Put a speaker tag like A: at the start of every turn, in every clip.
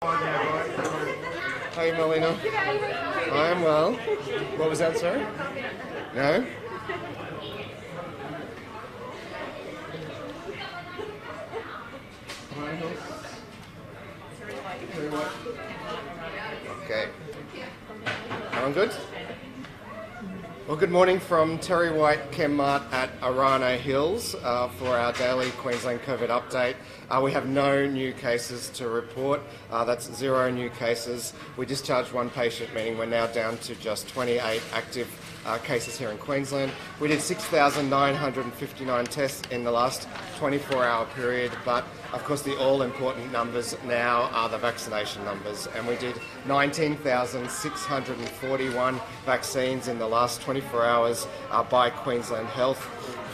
A: Hi, Melina. I am well. What was that, sorry? No? Okay. Everyone good? Well, good morning from Terry White Chemmart at Arana Hills for our daily Queensland COVID update. We have no new cases to report. That's 0 new cases. We discharged one patient, meaning we're now down to just 28 active cases here in Queensland. We did 6,959 tests in the last 24-hour period, but of course the all-important numbers now are the vaccination numbers, and we did 19,641 vaccines in the last 24 hours by Queensland Health.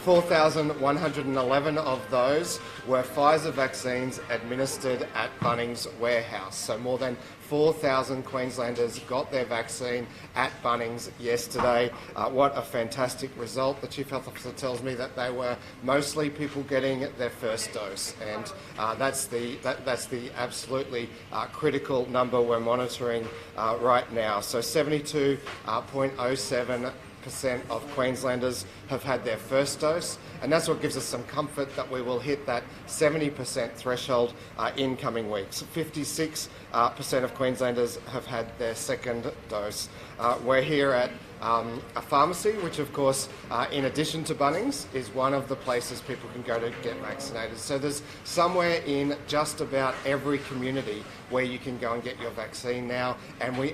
A: 4,111 of those were Pfizer vaccines administered at Bunnings Warehouse. So more than 4,000 Queenslanders got their vaccine at Bunnings yesterday. What a fantastic result. The Chief Health Officer tells me that they were mostly people getting their first dose, and that's the absolutely critical number we're monitoring right now. So 72.07% of Queenslanders have had their first dose, and that's what gives us some comfort that we will hit that 70% threshold in coming weeks. 56% of Queenslanders have had their second dose. We're here at a pharmacy, which of course, in addition to Bunnings, is one of the places people can go to get vaccinated. So there's somewhere in just about every community where you can go and get your vaccine now, and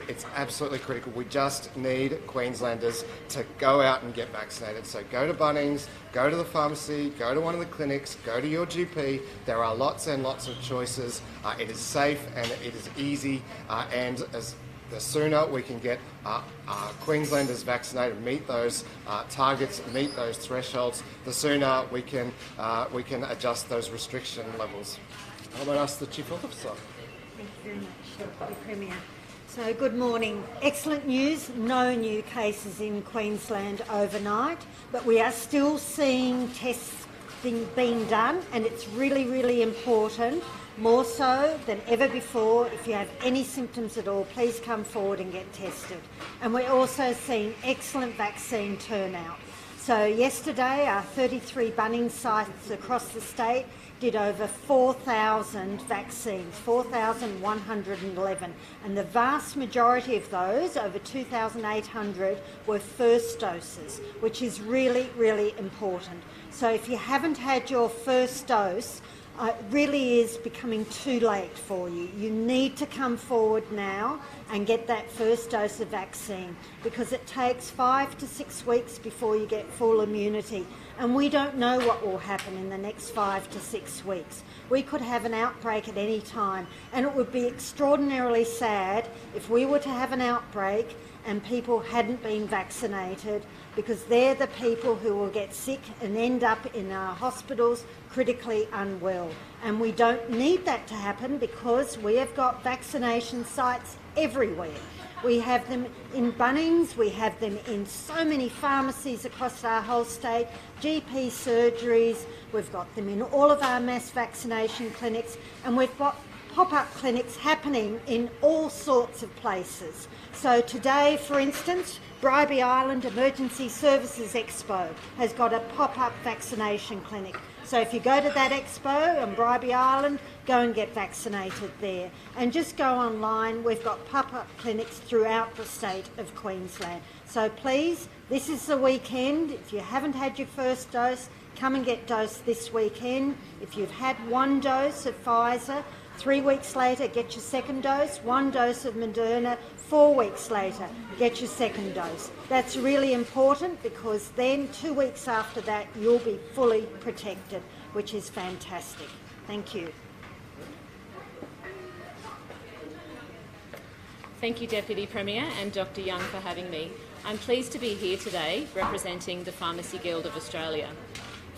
A: it's absolutely critical. We just need Queenslanders to go out and get vaccinated. So go to Bunnings, go to the pharmacy, go to one of the clinics, go to your GP. There are lots and lots of choices. It is safe and it is easy, and the sooner we can get Queenslanders vaccinated, meet those targets, meet those thresholds, the sooner we can adjust those restriction levels. I'm going to ask the Chief Health Officer.
B: Thank you very much, Deputy Premier. So good morning. Excellent news, no new cases in Queensland overnight, but we are still seeing tests being done, and it's really, really important, more so than ever before. If you have any symptoms at all, please come forward and get tested. And we're also seeing excellent vaccine turnout. So yesterday, our 33 Bunnings sites across the state did over 4,000 vaccines, 4,111, and the vast majority of those, over 2,800, were first doses, which is really, really important. So if you haven't had your first dose, it really is becoming too late for you. You need to come forward now and get that first dose of vaccine, because it takes 5 to 6 weeks before you get full immunity, and we don't know what will happen in the next 5 to 6 weeks. We could have an outbreak at any time, and it would be extraordinarily sad if we were to have an outbreak and people hadn't been vaccinated, because they're the people who will get sick and end up in our hospitals critically unwell. And we don't need that to happen, because we have got vaccination sites everywhere. We have them in Bunnings, we have them in so many pharmacies across our whole state, GP surgeries, we've got them in all of our mass vaccination clinics, and we've got pop-up clinics happening in all sorts of places. So today, for instance, Bribie Island Emergency Services Expo has got a pop-up vaccination clinic. So if you go to that expo on Bribie Island, go and get vaccinated there. And just go online, we've got pop-up clinics throughout the state of Queensland. So please, this is the weekend. If you haven't had your first dose, come and get dosed this weekend. If you've had one dose of Pfizer, 3 weeks later, get your second dose. 1 dose of Moderna, 4 weeks later, get your second dose. That's really important, because then 2 weeks after that, you'll be fully protected, which is fantastic. Thank you.
C: Thank you, Deputy Premier and Dr Young, for having me. I'm pleased to be here today representing the Pharmacy Guild of Australia.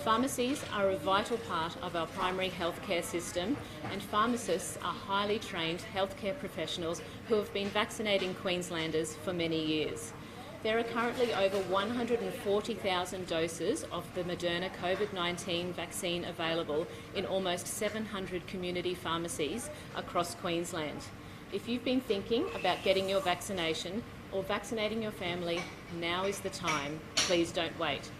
C: Pharmacies are a vital part of our primary healthcare system, and pharmacists are highly trained healthcare professionals who have been vaccinating Queenslanders for many years. There are currently over 140,000 doses of the Moderna COVID-19 vaccine available in almost 700 community pharmacies across Queensland. If you've been thinking about getting your vaccination or vaccinating your family, now is the time. Please don't wait.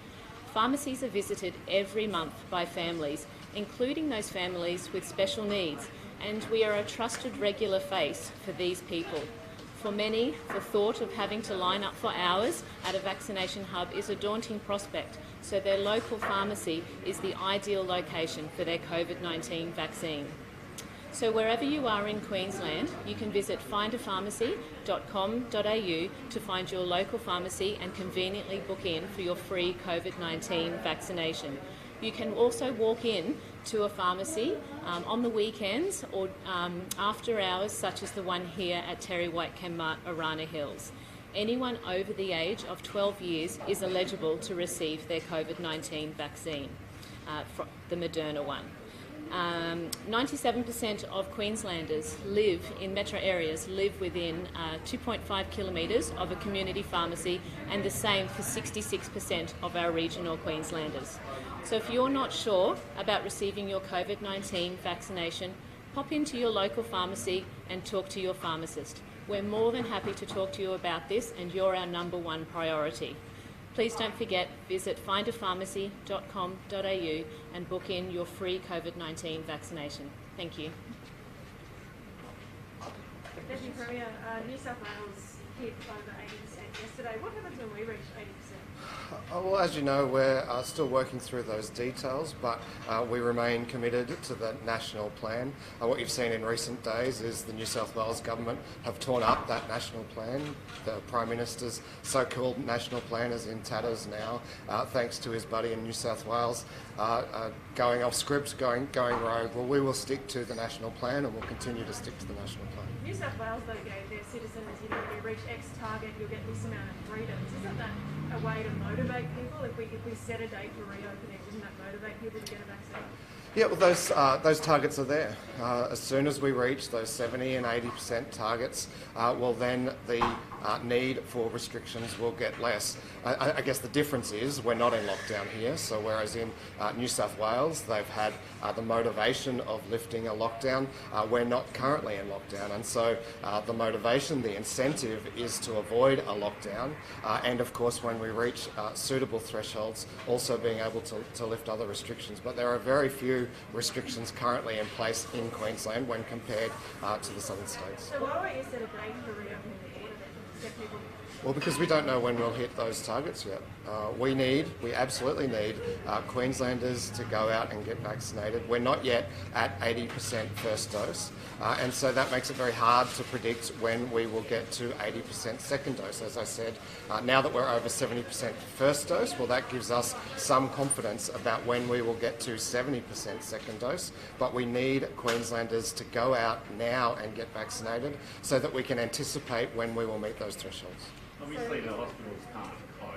C: Pharmacies are visited every month by families, including those families with special needs, and we are a trusted regular face for these people. For many, the thought of having to line up for hours at a vaccination hub is a daunting prospect, so their local pharmacy is the ideal location for their COVID-19 vaccine. So wherever you are in Queensland, you can visit findaPharmacy.com.au to find your local pharmacy and conveniently book in for your free COVID-19 vaccination. You can also walk in to a pharmacy on the weekends or after hours, such as the one here at Terry White Kemmart, Arana Hills. Anyone over the age of 12 years is eligible to receive their COVID-19 vaccine, the Moderna one. 97% of Queenslanders live in metro areas, live within 2.5 kilometres of a community pharmacy, and the same for 66% of our regional Queenslanders. So if you're not sure about receiving your COVID-19 vaccination, pop into your local pharmacy and talk to your pharmacist. We're more than happy to talk to you about this, and you're our number one priority. Please don't forget, visit findaPharmacy.com.au and book in your free COVID-19 vaccination. Thank you.
D: Deputy Premier, New South Wales hit over 80% yesterday. What happens when we reach 80%?
A: Well, as you know, we're still working through those details, but we remain committed to the national plan. What you've seen in recent days is the New South Wales government have torn up that national plan. The Prime Minister's so-called national plan is in tatters now, thanks to his buddy in New South Wales going off script, going rogue. Well, we will stick to the national plan and we'll continue to stick to the national plan.
D: New South Wales, though, gave their citizens, you know, when you reach X target, you'll get this amount of freedoms. Isn't that a way to motivate people? If we set a date for reopening, wouldn't that motivate people to get a vaccine?
A: Yeah, well, those targets are there. As soon as we reach those 70 and 80% targets, well, then the need for restrictions will get less. I guess the difference is we're not in lockdown here, so whereas in New South Wales they've had the motivation of lifting a lockdown, we're not currently in lockdown, and so the motivation, the incentive is to avoid a lockdown, and of course when we reach suitable thresholds, also being able to lift other restrictions. But there are very few restrictions currently in place in Queensland when compared to the southern states.
D: So why won't you set a date for reopening the border then? Get people...
A: Well, because we don't know when we'll hit those targets yet. We absolutely need Queenslanders to go out and get vaccinated. We're not yet at 80% first dose, and so that makes it very hard to predict when we will get to 80% second dose. As I said, now that we're over 70% first dose, well, that gives us some confidence about when we will get to 70% second dose, but we need Queenslanders to go out now and get vaccinated so that we can anticipate when we will meet those thresholds.
E: Obviously, the hospitals can't cope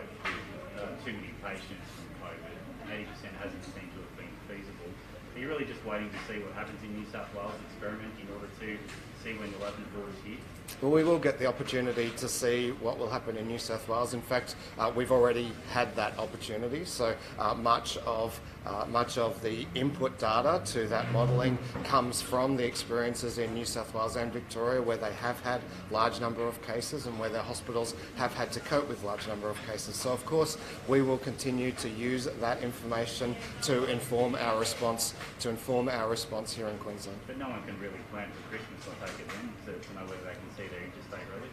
E: with too many patients from COVID. 80% hasn't seemed to have been feasible. Are you really just waiting to see what happens in New South Wales experiment in order to see when you'll open the borders here?
A: Well, we will get the opportunity to see what will happen in New South Wales. In fact, we've already had that opportunity. So much of the input data to that modelling comes from the experiences in New South Wales and Victoria, where they have had large number of cases and where their hospitals have had to cope with large number of cases. So of course, we will continue to use that information to inform our response here in Queensland.
E: But no one can really plan for Christmas, I take it then, to know whether they can see their interstate rally?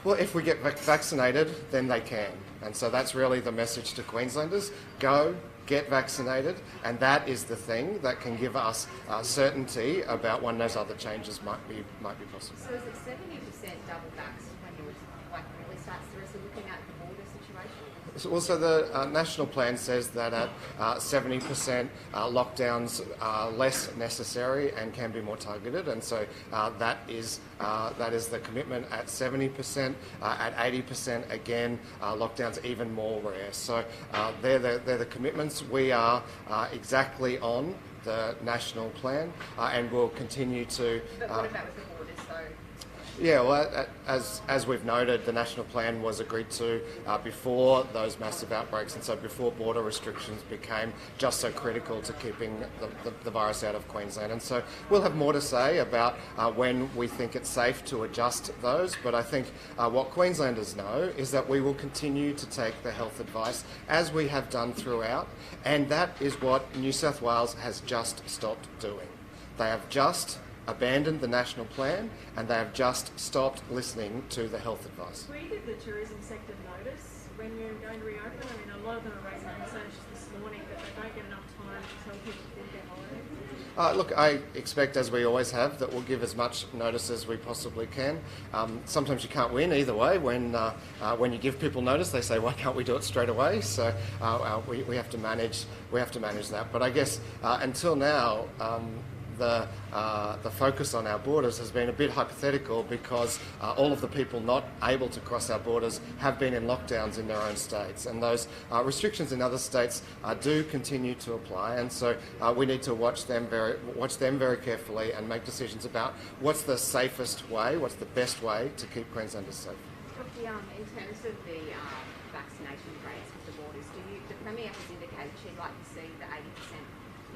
A: Well, if we get vaccinated, then they can. And so that's really the message to Queenslanders. Go, get vaccinated, and that is the thing that can give us certainty about when those other changes might be possible.
F: So is it 70% double vax when you really start seriously looking at the border situation?
A: Also, the national plan says that at 70% lockdowns are less necessary and can be more targeted, and so that is the commitment at 70%. At 80%, again, lockdowns even more rare. So they're the commitments. We are exactly on the national plan, and we'll continue to.
F: But what about with the borders, though?
A: Yeah, well, as we've noted, the national plan was agreed to before those massive outbreaks, and so before border restrictions became just so critical to keeping the virus out of Queensland. And so we'll have more to say about when we think it's safe to adjust those, but I think what Queenslanders know is that we will continue to take the health advice as we have done throughout, and that is what New South Wales has just stopped doing. They have just abandoned the national plan, and they have just stopped listening to the health advice.
D: Will you give the tourism sector notice when you're going to reopen? I mean, a lot of them are raising concerns just this morning that they don't get enough time to tell people to book their holiday.
A: Look, I expect, as we always have, that we'll give as much notice as we possibly can. Sometimes you can't win either way. When you give people notice, they say, "Why can't we do it straight away?" So we have to manage. We have to manage that. But I guess until now, the focus on our borders has been a bit hypothetical because all of the people not able to cross our borders have been in lockdowns in their own states, and those restrictions in other states do continue to apply, and so we need to watch them very carefully and make decisions about what's the safest way, what's the best way to keep Queenslanders safe.
F: In terms of the vaccination rates with the borders, the Premier has indicated she'd like to see the 80%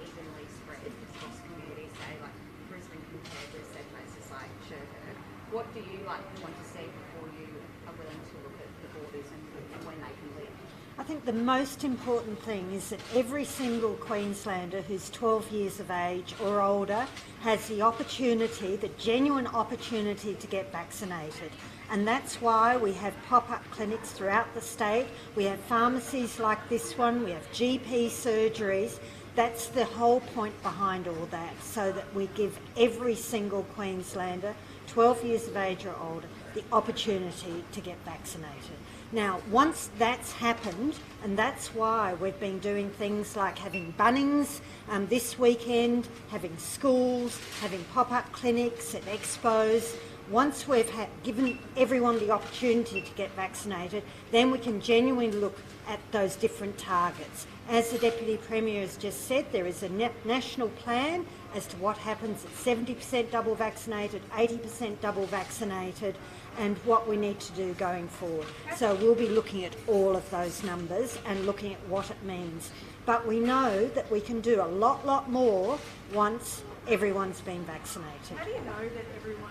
F: evenly spread across communities, say like Brisbane compared to say places like Cherbourg. What do you want to see before you are willing to look at the borders and when they can live?
B: I think the most important thing is that every single Queenslander who's 12 years of age or older has the opportunity, the genuine opportunity to get vaccinated. And that's why we have pop-up clinics throughout the state. We have pharmacies like this one. We have GP surgeries. That's the whole point behind all that, so that we give every single Queenslander, 12 years of age or older, the opportunity to get vaccinated. Now, once that's happened, and that's why we've been doing things like having Bunnings this weekend, having schools, having pop-up clinics at expos. Once we've given everyone the opportunity to get vaccinated, then we can genuinely look at those different targets. As the Deputy Premier has just said, there is a national plan as to what happens at 70% double vaccinated, 80% double vaccinated, and what we need to do going forward. So we'll be looking at all of those numbers and looking at what it means. But we know that we can do a lot more once everyone's been vaccinated.
D: How do you know that everyone's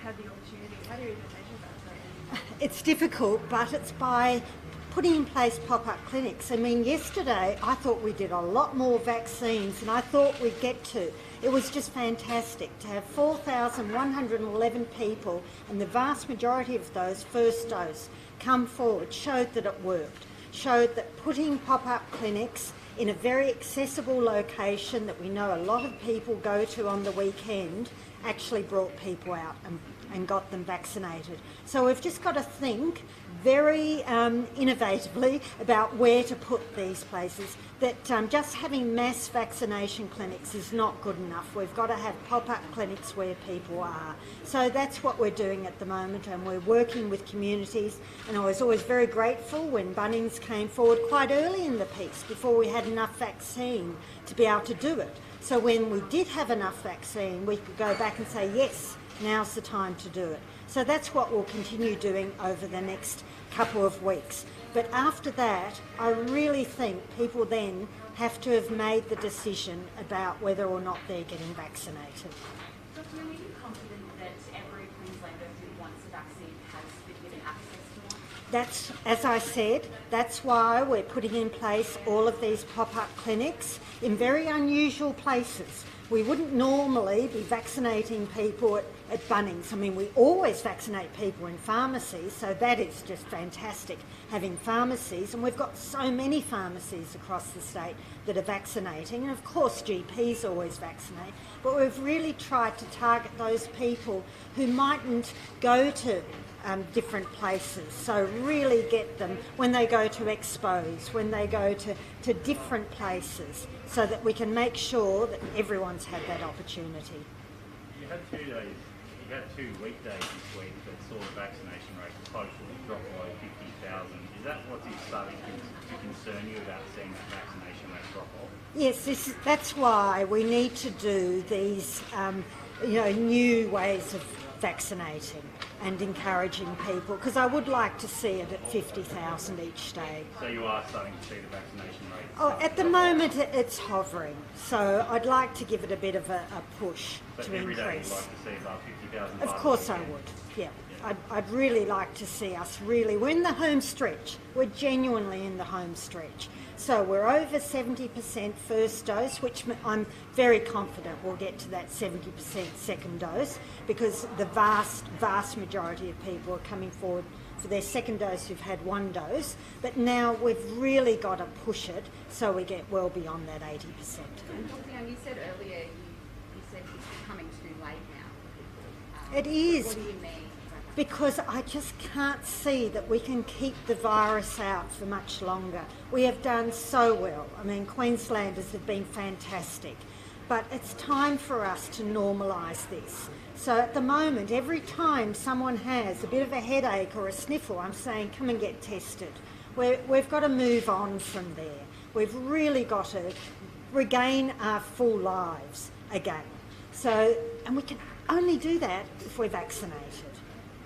D: had the opportunity? How do you even measure that?
B: It's difficult, but it's by putting in place pop-up clinics. I mean, yesterday I thought we did a lot more vaccines than I thought we'd get to. It was just fantastic to have 4,111 people, and the vast majority of those first dose come forward, showed that it worked, showed that putting pop-up clinics in a very accessible location that we know a lot of people go to on the weekend actually brought people out and got them vaccinated. So we've just got to think very innovatively about where to put these places, that just having mass vaccination clinics is not good enough. We've got to have pop-up clinics where people are. So that's what we're doing at the moment, and we're working with communities, and I was always very grateful when Bunnings came forward quite early in the piece, before we had enough vaccine to be able to do it. So when we did have enough vaccine, we could go back and say, yes, now's the time to do it. So that's what we'll continue doing over the next couple of weeks. But after that, I really think people then have to have made the decision about whether or not they're getting vaccinated.
G: Dr. Are you confident that every Queenslander who wants a vaccine has been given access to one?
B: That's, as I said, that's why we're putting in place all of these pop-up clinics in very unusual places. We wouldn't normally be vaccinating people at Bunnings. I mean, we always vaccinate people in pharmacies, so that is just fantastic, having pharmacies. And we've got so many pharmacies across the state that are vaccinating. And of course, GPs always vaccinate. But we've really tried to target those people who mightn't go to different places. So really get them when they go to expos, when they go to different places, so that we can make sure that everyone's had that opportunity.
E: You had 2 days, you had 2 weekdays this week that saw the vaccination rate close to drop below 50,000. Is that what's starting to concern you about seeing that vaccination rate drop off?
B: Yes, that's why we need to do these new ways of vaccinating and encouraging people, because I would like to see it at 50,000 each day.
E: So you are starting to see the vaccination rate?
B: Oh, at the moment it's hovering, so I'd like to give it a bit of a push
E: So
B: to
E: every day you'd
B: increase.
E: like to see about 50,000?
B: Of course I would, yeah. I'd really like to see us we're in the home stretch. We're genuinely in the home stretch. So we're over 70% first dose, which I'm very confident we'll get to that 70% second dose, because the vast majority of people are coming forward for their second dose who've had one dose. But now we've really got to push it so we get well beyond that 80%.
F: And Dr. Young, you said earlier, you said it's becoming too late now for people.
B: It is.
F: What do you mean?
B: Because I just can't see that we can keep the virus out for much longer. We have done so well. I mean, Queenslanders have been fantastic. But it's time for us to normalise this. So at the moment, every time someone has a bit of a headache or a sniffle, I'm saying, come and get tested. We've got to move on from there. We've really got to regain our full lives again. So, and we can only do that if we're vaccinated.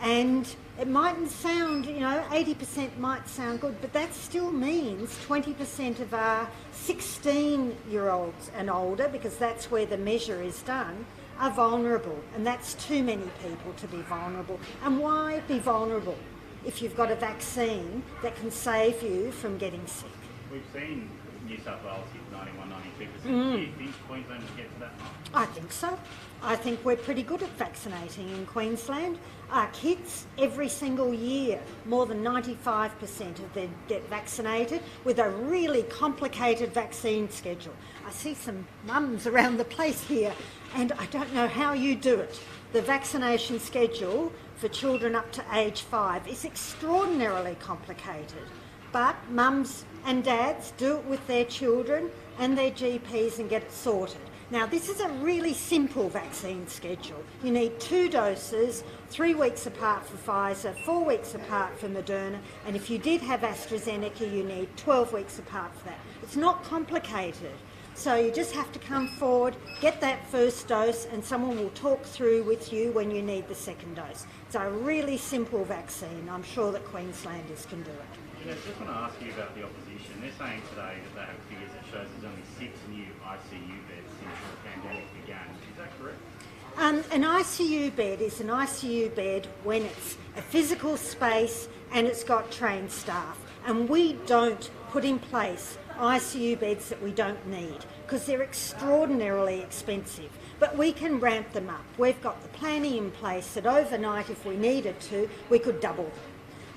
B: And it mightn't sound, 80% might sound good, but that still means 20% of our 16-year-olds and older, because that's where the measure is done, are vulnerable. And that's too many people to be vulnerable. And why be vulnerable if you've got a vaccine that can save you from getting sick?
E: We've seen New South Wales hit 91, 92%. Do you think Queensland will get to that mark?
B: I think so. I think we're pretty good at vaccinating in Queensland. Our kids, every single year, more than 95% of them get vaccinated with a really complicated vaccine schedule. I see some mums around the place here, and I don't know how you do it. The vaccination schedule for children up to age 5 is extraordinarily complicated. But mums and dads do it with their children and their GPs and get it sorted. Now, this is a really simple vaccine schedule. You need 2 doses, 3 weeks apart for Pfizer, 4 weeks apart for Moderna, and if you did have AstraZeneca, you need 12 weeks apart for that. It's not complicated. So you just have to come forward, get that first dose, and someone will talk through with you when you need the second dose. It's a really simple vaccine. I'm sure that Queenslanders can do it.
E: I just want to ask you about the opposition. They're saying today that they have figures that shows there's only 6 new ICU beds since the pandemic began. Is that correct?
B: An ICU bed is an ICU bed when it's a physical space and it's got trained staff. And we don't put in place ICU beds that we don't need because they're extraordinarily expensive. But we can ramp them up. We've got the planning in place that overnight, if we needed to, we could double them.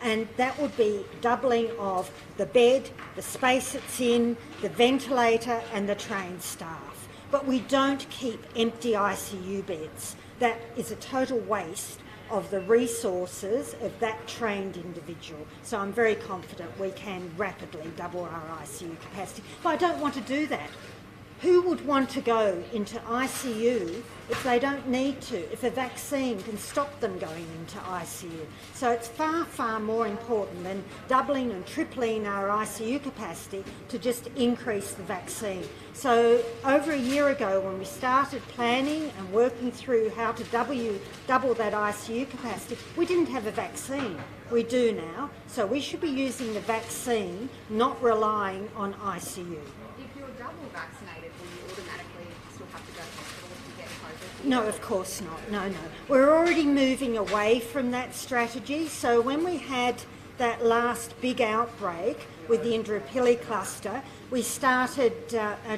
B: And that would be doubling of the bed, the space it's in, the ventilator and the trained staff. But we don't keep empty ICU beds. That is a total waste of the resources of that trained individual. So I'm very confident we can rapidly double our ICU capacity. But I don't want to do that. Who would want to go into ICU if they don't need to, if a vaccine can stop them going into ICU? So it's far, far more important than doubling and tripling our ICU capacity to just increase the vaccine. So over a year ago, when we started planning and working through how to double that ICU capacity, we didn't have a vaccine. We do now. So we should be using the vaccine, not relying on ICU.
F: If you're double vaccinated, will you automatically still have to go to hospital if you get COVID?
B: No, of course not. No. We're already moving away from that strategy. So when we had that last big outbreak with the Indooroopilly cluster, we started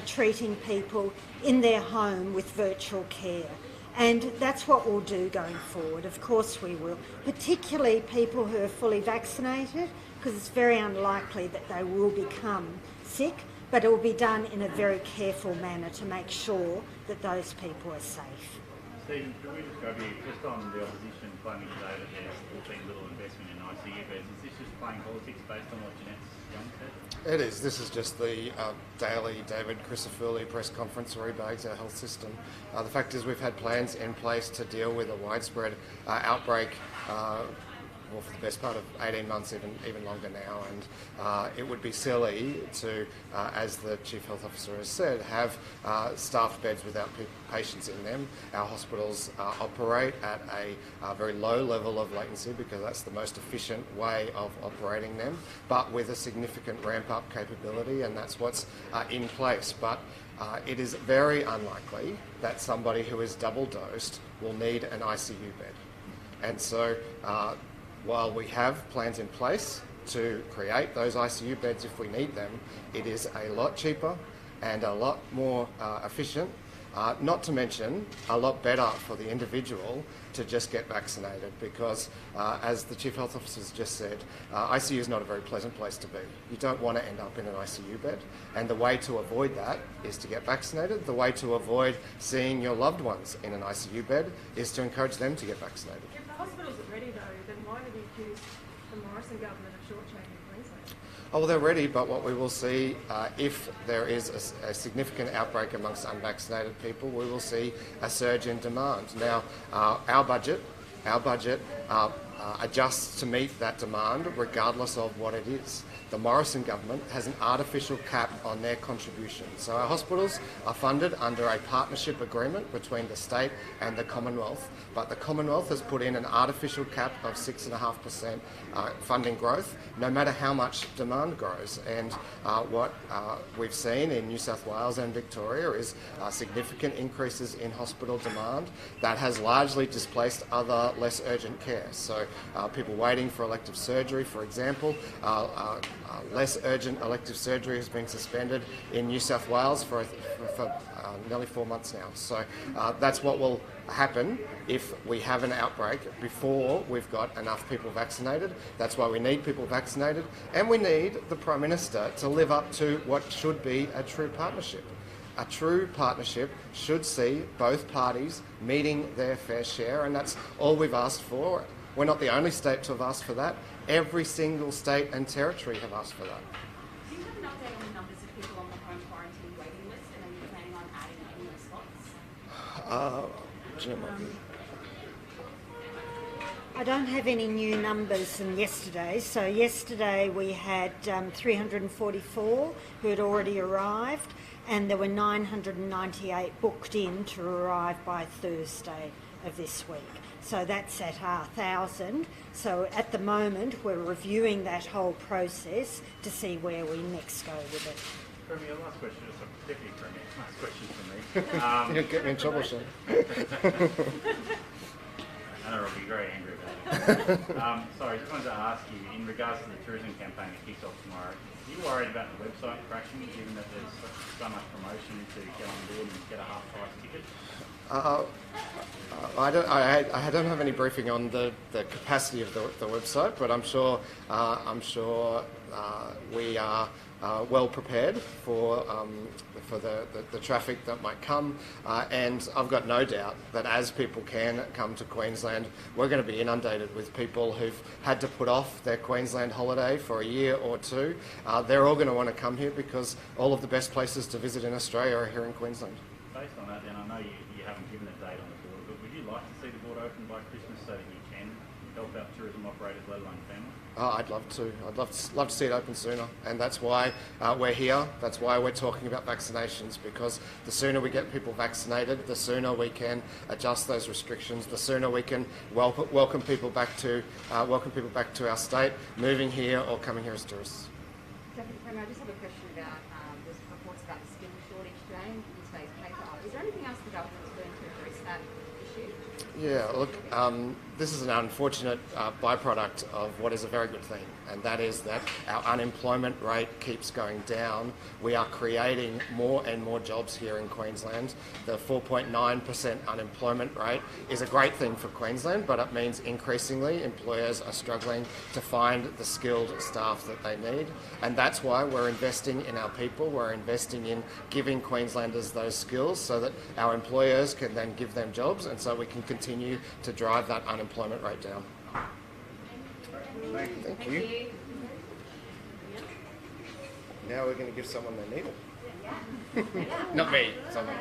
B: treating people in their home with virtual care. And that's what we'll do going forward. Of course we will, particularly people who are fully vaccinated, because it's very unlikely that they will become sick, but it will be done in a very careful manner to make sure that those people are safe.
E: Stephen, could we just go here, just on the opposition claiming today that there's been little investment in ICU beds, is this just playing politics based on what Jeanette Young said?
A: It is. This is just the daily David Crisafulli press conference where he bags our health system. The fact is we've had plans in place to deal with a widespread outbreak well, for the best part of 18 months, even longer now, and it would be silly to, as the Chief Health Officer has said, have staffed beds without patients in them. Our hospitals operate at a very low level of latency because that's the most efficient way of operating them, but with a significant ramp-up capability, and that's what's in place. But it is very unlikely that somebody who is double dosed will need an ICU bed. And so while we have plans in place to create those ICU beds if we need them, it is a lot cheaper and a lot more efficient, not to mention a lot better for the individual to just get vaccinated because, as the Chief Health Officer has just said, ICU is not a very pleasant place to be. You don't want to end up in an ICU bed, and the way to avoid that is to get vaccinated. The way to avoid seeing your loved ones in an ICU bed is to encourage them to get vaccinated.
D: If the hospitals are ready though, then why do you accuse the Morrison government of shortchanging Queensland?
A: Oh, well, they're ready, but what we will see if there is a significant outbreak amongst unvaccinated people, we will see a surge in demand. Now, our budget adjusts to meet that demand regardless of what it is. The Morrison government has an artificial cap on their contribution. So our hospitals are funded under a partnership agreement between the state and the Commonwealth, but the Commonwealth has put in an artificial cap of 6.5% funding growth, no matter how much demand grows. And what we've seen in New South Wales and Victoria is significant increases in hospital demand that has largely displaced other less urgent care. So people waiting for elective surgery, for example, less urgent elective surgery has been suspended in New South Wales for nearly 4 months now. So that's what will happen if we have an outbreak before we've got enough people vaccinated. That's why we need people vaccinated, and we need the Prime Minister to live up to what should be a true partnership. A true partnership should see both parties meeting their fair share, and that's all we've asked for. We're not the only state to have asked for that. Every single state and territory have asked for that.
G: Do you have an update on the numbers of people on the home quarantine waiting list, and are you planning on adding any more spots?
B: I don't have any new numbers than yesterday. So yesterday we had 344 who had already arrived, and there were 998 booked in to arrive by Thursday of this week. So that's at 1,000. So at the moment we're reviewing that whole process to see where we next go with it.
E: Premier, last question, Deputy Premier, last question for me.
A: You'll get me in trouble, Sean.
E: Anna will be very angry about it. Sorry, I just wanted to ask you, in regards to the tourism campaign that kicks off tomorrow, are you worried about the website crashing, given that there's so much promotion to get on board and get a half-price ticket?
A: I don't have any briefing on the capacity of the website, but I'm sure we are well prepared for the traffic that might come, and I've got no doubt that as people can come to Queensland, we're going to be inundated with people who've had to put off their Queensland holiday for a year or two. They're all going to want to come here because all of the best places to visit in Australia are here in Queensland.
E: Based on that, then, I know you haven't given a date on the border, but would you like to see the border open by Christmas so that you can help out tourism operators, let alone families?
A: Oh, I'd love to. I'd love to see it open sooner, and that's why we're here. That's why we're talking about vaccinations, because the sooner we get people vaccinated, the sooner we can adjust those restrictions. The sooner we can welcome people back to our state, moving here or coming here as tourists.
F: Deputy Premier, I just have a question about there's reports about the skill shortage today in today's paper. Is there anything else the government's doing to address that issue?
A: Yeah, look, this is an unfortunate byproduct of what is a very good thing, and that is that our unemployment rate keeps going down. We are creating more and more jobs here in Queensland. The 4.9% unemployment rate is a great thing for Queensland, but it means increasingly employers are struggling to find the skilled staff that they need, and that's why we're investing in our people. We're investing in giving Queenslanders those skills so that our employers can then give them jobs, and so we can continue to drive that unemployment rate down. Thank you. Now we're going to give someone their needle. Not me, someone.